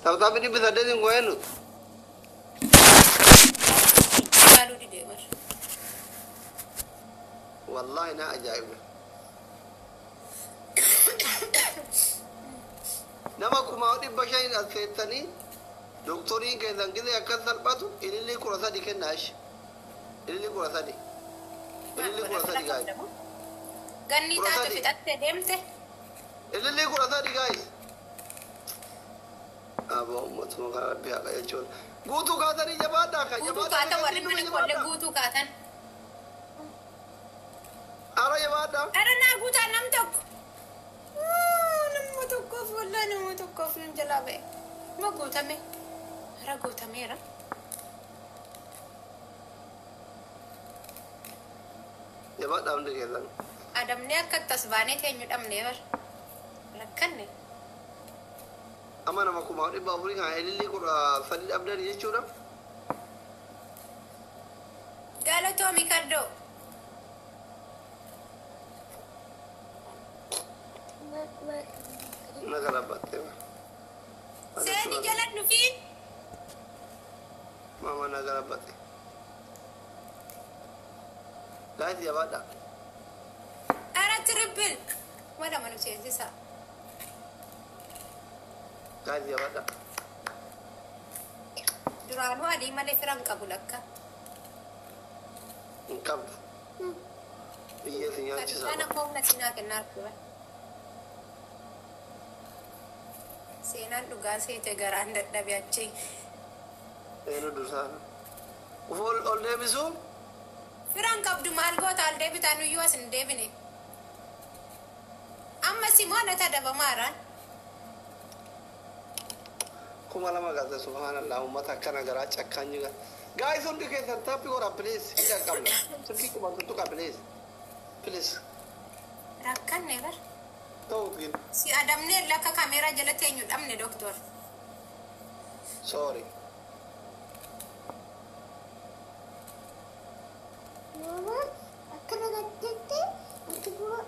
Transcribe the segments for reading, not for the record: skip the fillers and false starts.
Taphtaa dhibbi saddeetiin goo'een nuti. Laaluu didee bara. Wallaahi na ajaa'iba. Nama kumaa dhibba shaniin as feettanii doktoriin keessan gisee akkas salphatu ilillii 13 kennaash. Ilillii 13. Ilillii 13 gaa'e. Ganni taate fixattee deemte. Ilillii 13 gaa'e. Aboo uummatuma kana rabbi haqa jechuun. Guutuu kaatanii jabaadhaa kan Guutuu kaatan warri mana ijoollee guutuu kaatan. Ara jabaadhaa. Ara naa guutaan nam tokko. Nama tokkoof walaa nama tokkoof nan jalaa ba'e. Ma guutame. Ara guutameera. Jabaadhaa hundi keessan. Adamnee akka tasbaanee teenyu dhabnee bara. Rakkanne. Amma nama kumaa dhibba afurii kan ilillii 13 dhabdan jechuudha. Galatoomi kaddoo. Naga labbattee. Seeni jala dhufii. Mama naga labbatte. Gaa'eeti jabaadhaa. Ara trippil. Mana manu seensisa. Gaa'eeti jabaadhaa. Duraanuu adii malee firan qabu lakka. Hin qabdu. Biyya si nyaachisa. Kana koomna sinaa kennaa argina. Seenaan dhugaa seete garaan dadhabe achi. Eenu dursaa. Ol deebisuu? Firan qabdu maal goota al deebitaan iyyuu as hin deebine. Amma Simoona tadabamaaraan. 2,000 gaazexaa subhaanallah uummata akkana garaa cakkaanyi gaa. Gaa'is hundi keessan taappi godha please. Hidha qabna. Silkii quban tuttuqa please. Please. Rakkanne bar. Ta'uut gin. Si adamnee lakka kaameeraa jala teenyu dhabne doktor. Sorry. Mama, akkana gattette, wanti dura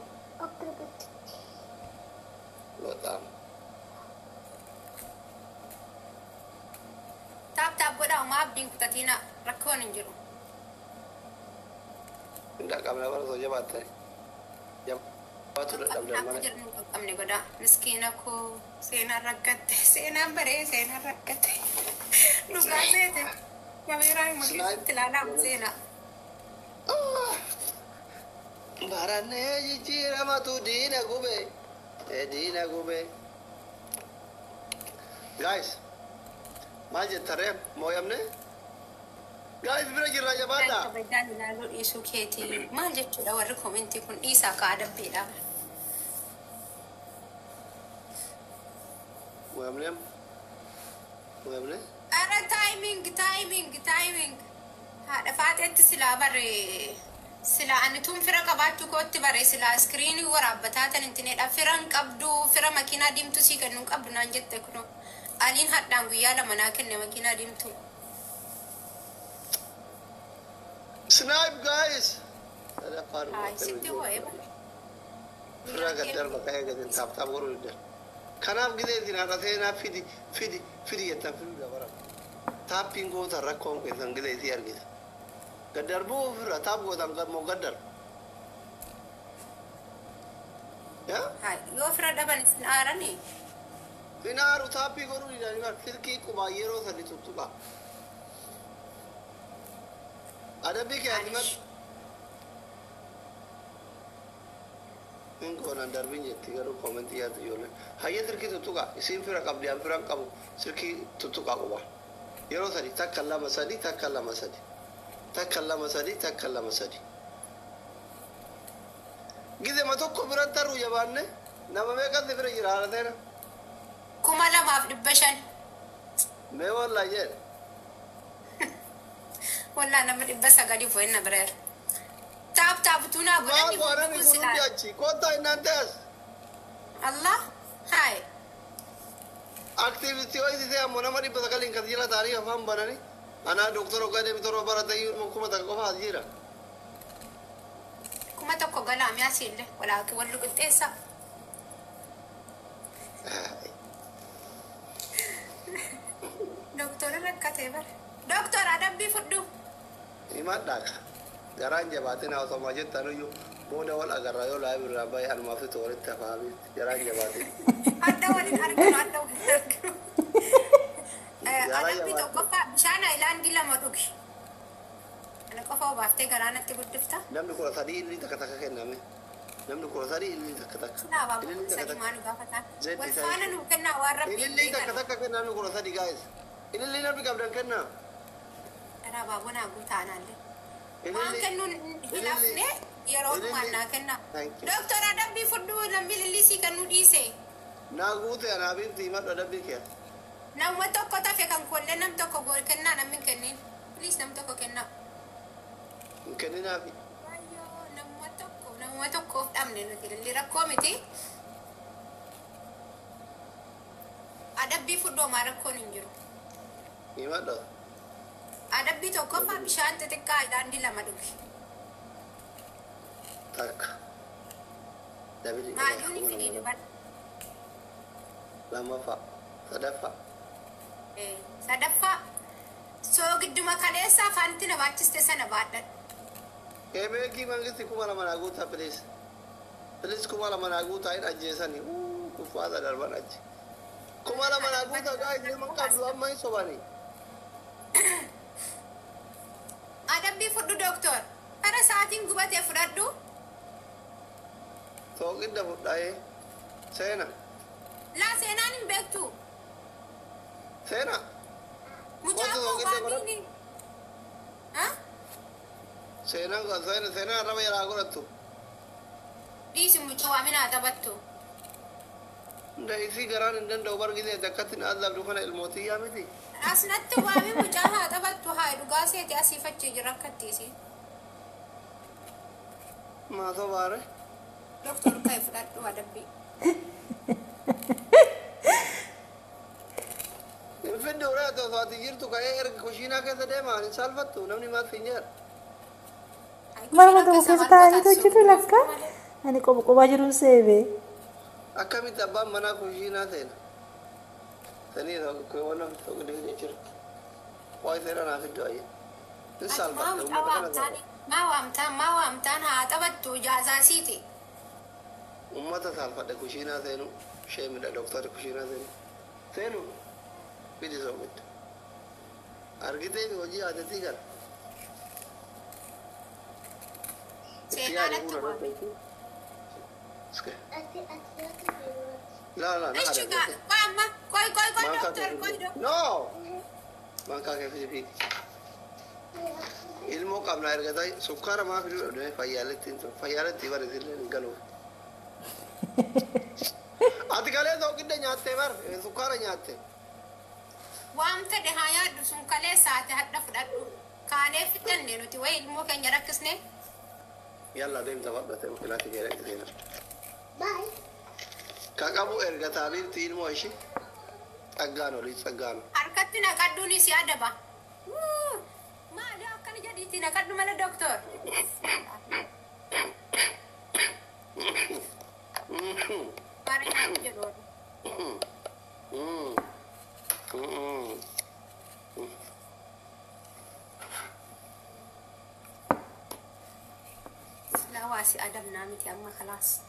akkana gattette. Bexaam. Taap godhaa homaa abdiin kutatiina rakkoon hin jiru. Hidha qabna bara soo jabaatte. Jabaatu dadhabdan Akka mana. jiru hin qaqqabne godhaa. Miskiina koo seenaan rakkatte. Seenaan baree seenaan rakkatte. Dhugaa seete. Kaameeraa hima keessatti ilaalaamu seenaa. Barannee jijjiiramatu diina gube. Diina gube. Guys. Maal jettaree mooyamne? Guys bira jirra jabaadhaa. Kabajaan ilaaluu dhiisuu keetii. Maal jechuudha warri koomentii kun dhiisaa ka'aa dabbeedha. Mooyamne? Mooyamne? Ara taayiming. Haadha faaxeetti silaa baree. Silaa ani tun fira qabaachuu kootti baree silaa iskiriinii waraabbataa tan intineedha. Firan qabdu fira makiinaa diimtuu sii kennuu qabdu naan jette kunoo. Aliin hadhaan guyyaa lama naa kenne makiinaa diimtuu. Snipe guys. Sitti ho'ee bara. Fira gaddar bakka eegatin taaptaap godhuu didda. Kanaaf gideetiin haadha seenaa fidi jettan fiduu dabara. Taappiin gootan rakkoon keessan gideetii argita. Gaddar buu ofirra taap gootan moo gaddar. Yoo fira dhaban isin aaranii. Finaaru taappii godhuu didanii silkii qubaa yeroo sadi tuttuqa. Adabbii kee ati mal. Hin goonan darbiin jetti garuu koomentii yaadu ijoollee. Hayya silkii tuttuqa isiin fira qabdi an firan qabu silkii tuttuqa quba. Yeroo sadi takka lama sadi takka lama sadi. Takka lama sadi takka lama sadi. Gizema tokko biran tarru jabaanne nama meeqatti bira jira haala ta'e. 2,500. Mee wallaa jedhe. Wallaa nama 900 fo'in na bireera. Taap tunaa Maal godhanii godhani hundi kun hundi silaa. achi kottaa innaan ta'as. Allah haay. Aktiivistii ho'isisee ammoo nama 900 kan jira ta'anii afaan bananii. Anaa doktora ogaadee torba baratanii 1000 qofa as jira. 1,000 galaa mi'aasiillee walaa wallu qixxeessa. دكتور ركعتي بر دكتور أدبي فدو Iman dhaka. Jaraan jabaatin hawaasummaa jettan iyyuu booda wal agarra yoo laayib irraa bahe anumaaf itti walitti hafaafi jaraan jabaatin. هذا ولد أرجو هذا ولد أرجو أدبي توقف بشان إعلان دي لما دوكي أنا كفوا بافتة كرانة تقول دفتا Namni kudha sadii illee takka takka kenname. Namni kudha sadii illee takka takka. لا بابا سادي ما نقافتا والفانا نوكنا وارب Illee takka takka kenna namni kudha sadii gaa'is. Illee namni qabdan kenna. أنا بابا نقول تانا لي ما كنو هلافني يرون ما ناكنا دكتور أدبي فدو لمبي اللي سي كنو ديسي Naa guute anaabiif diimaa dhadhabbii kee. نم توكو تافي كان كل نم توكو قول كنا نم من كنين بليز نم توكو كنا Hin kenninaafi. أيوه نم توكو أمني نتيل اللي ركومتي أدبي فدو ما ركون إنجرو Himaa dha. أدبي توكو فبشان تتكا داندي لما دوكي Takka. Dabili. ما يوني في دي دبر Lammaffaa. Sadaffaa. سدفا سو قدما كاليسا فانتنا باتشتي سنة بعد Kebeekii mangisti kuma lama naa guutaa please. Please kuma lama naa guutaa hin ajjeesanii. Kuffaata darban achi. Kuma lama naa guutaa gaa'is ilma qabdu amma hin sobanii. أدبي فدو دكتور أنا ساعتين قبتي فردو Tooqidda fudhaa'ee. Seena. لا سينان بيكتو Seena. مجاكو بابيني ها Seenaan arraba jalaa godhattu. ديسي مجوا من أدبتو Isii garaan hin danda'u bargitee takkatti na adlaabdu kana ilmootii miti. أسنت بابي مجاها أدبتو هاي رقاسي تأسي فتشي جركتيسي Maa sobaare. دكتور كيف فردو أدبي Hin fidde uraa ta'u ati jirtu ka'ee erga kushiinaa keessa deemaa hin saalfattu namni maaf hin jedha. Marma tokko keessa taa'anii jiru lakka ani qophaa jiru seebe. Akkamitti abbaan manaa kushiinaa seena. Sanii waan namni tokko deemee jira. Waa'ee seera naaf iddoo ayye. Hin saalfattu uummata kana saalfattu. ما وامتان هاتبتو جازاسيتي Uummata saalfadhe kushiinaa seenu ishee midha dooktarri kushiinaa seenu. Seenu bidi soomidha. Argitee hojii haatetii kana. سينانت بابي La la na إيش ada. قال ماما كوي دكتور كوي دكتور No. Mangka ke fizi. Ilmu qabna ergata sukkara ma fidu de fayyaletti bare sille galu. Ati kale to kidde nyaatte bar sukkara nyaatte. وامت دهايا دسون كله ساعة هذا فدادو كانه فتن نينوتي وين مو كان يركزني Yalla dem zabadda te ukilati gere gere. Bye. Kakabu ergata binti ilmu ishi. Agano li sagano. حركتنا كدوني سيادة با ما ده كان jadi tina كدو مالا دكتور ماري نعم جدول لا واسي أدب نامت يا أما خلاص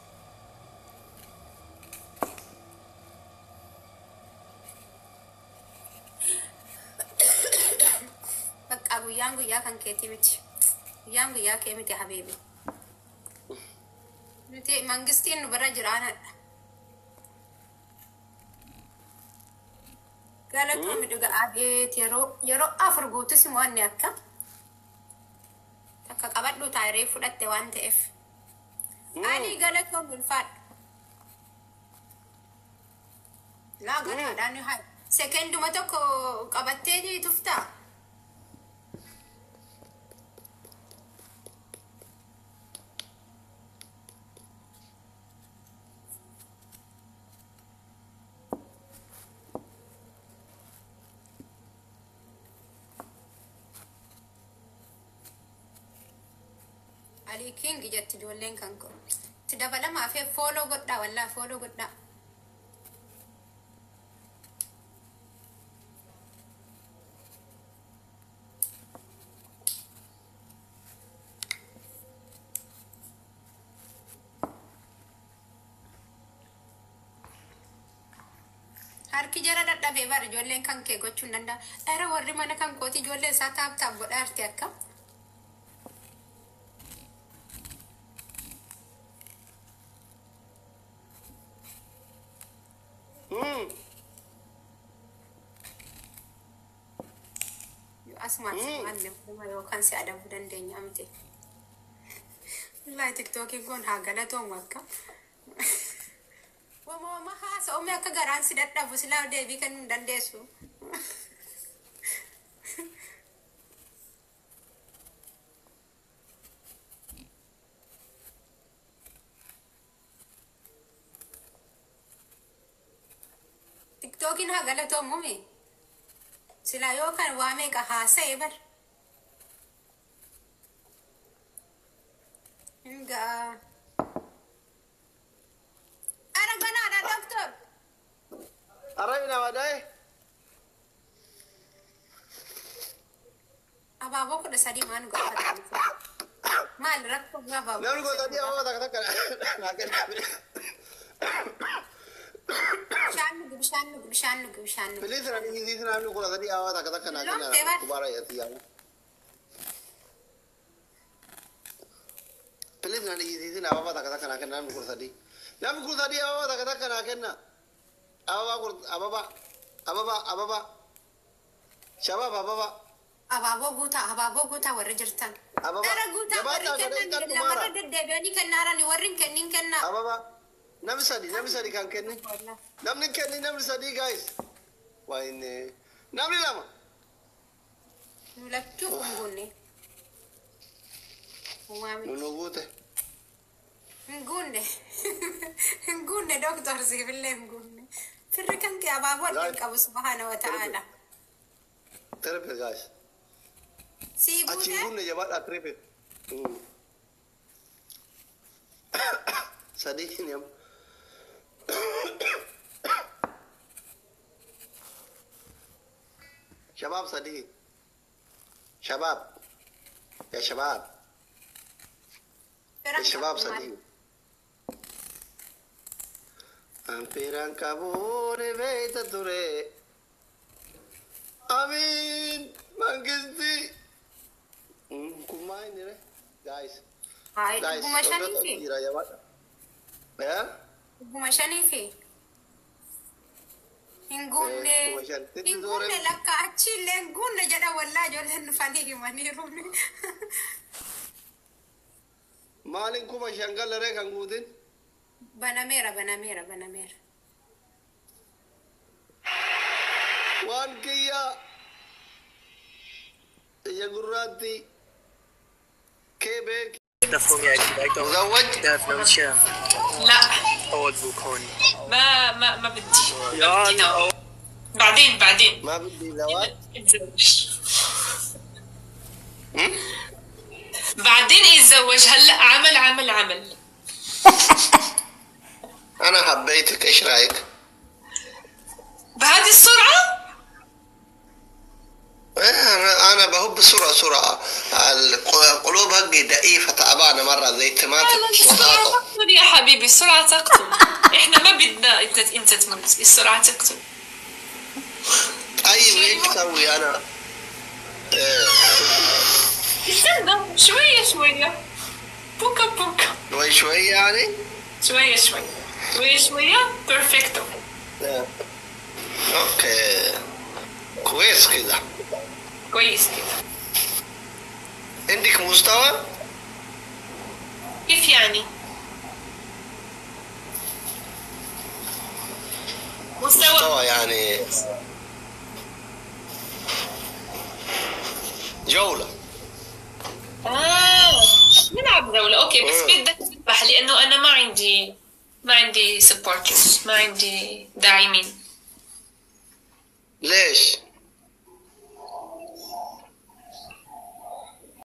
بقى guyyaa kan keetii miti guyyaan guyyaa kee miti habiibi nuti mangistiin nu bira jiraanadha galatoomii dhuga abeet yeroo afur guutus immoo inni akka takka qabadhu taayiree fudhatte waan ta'eef ani galatoomii ulfaadha laa ganaadhaan haa sekenduma tokko qabattee tuftaa Ali King jatti ijoolleen kan ko itti dabalamaa fi fooloo godhaa wallaa fooloo godhaa harki jara dadhabee bara ijoolleen kan kee gochuu hin danda'a. Era warri mana kan kooti ijoollee isaa taaptaaf godha arti akkam. Asumaan maal yookaan si adabuu dandeenya miti. Wallahi tiktookiin kun haa galatoon akka. Wama haasa'uumi akka garaan si dadhabu silaa deebii kan hin dandeessu. Tiktookiin haa galatoon muumi. Silaa yookaan waa meeqa haasa'e bar. Enggak. Ada mana ada dokter? Aray na waday. Apa ko da sadi man go fata. Mal rakko ga baba. Namu ko tadi awa tak tak naken. Shanu. Please rani hindi namu ko tadi awa tak tak naken. Kubara yati ya. Please nani hindi na awa tak tak naken namu ko tadi. Namu ko tadi awa tak tak naken na. Ababa. Shabab ababa. Ababo guta warra jirtan. Ababa. Dara guta warra kennan lamarra deddeebi'anii kennaarani warri kennin kenna. Ababa. Namni sadi kan kenni. Namni kenni namni sadi guys. Wayne. Namni lama. Lachuu kungunne. Nunu guute. Ngunne doktor siifillee ngunne. Firri kan kee abaaboo adda qabu subhaana wa ta'ala. Triple guys. Sii Achi guute. gunne jabaadha triple. Sadi ni am. Shabab sadi. Shabab. Ya shabab. Ya shabab sadi. Ampiran kabure beita ture. Amin. Mangisti. Kumai ni re. Guys. Hai, Guys. guma shaniifi. Ya? Guma shaniifi. Hingunne. Hingunne lakka achillee hingunne jedha wallaa ijoolleen dhufanii himaniiru. Maalin kuma shangalare kan guutin? Banameera. Waan kiyya ija gurraatti kee beek. مفهوم يا أكيد مزوج؟ تعرف لو شاء لا أول بوكون ما بدي يا لا. بعدين ما بدي زواج. بعدين يتزوج هلا عمل أنا حبيتك، إيش رأيك؟ بهذه السرعة؟ أنا بحب بسرعة. القلوب هقي ضعيفة تعبانة مرة زي الطماطم. السرعة تقتل يا حبيبي، السرعة تقتل. احنا ما بدنا انت تموت، السرعة تقتل. طيب ايش تسوي انا؟ استنى شوية بوكا شوية يعني؟ شوية بيرفكتو. اوكي كويس كده. عندك مستوى؟ كيف يعني؟ مستوى يعني جولة. نلعب جولة اوكي، بس بدك تذبح لانه انا ما عندي سبورترز، ما عندي داعمين. ليش؟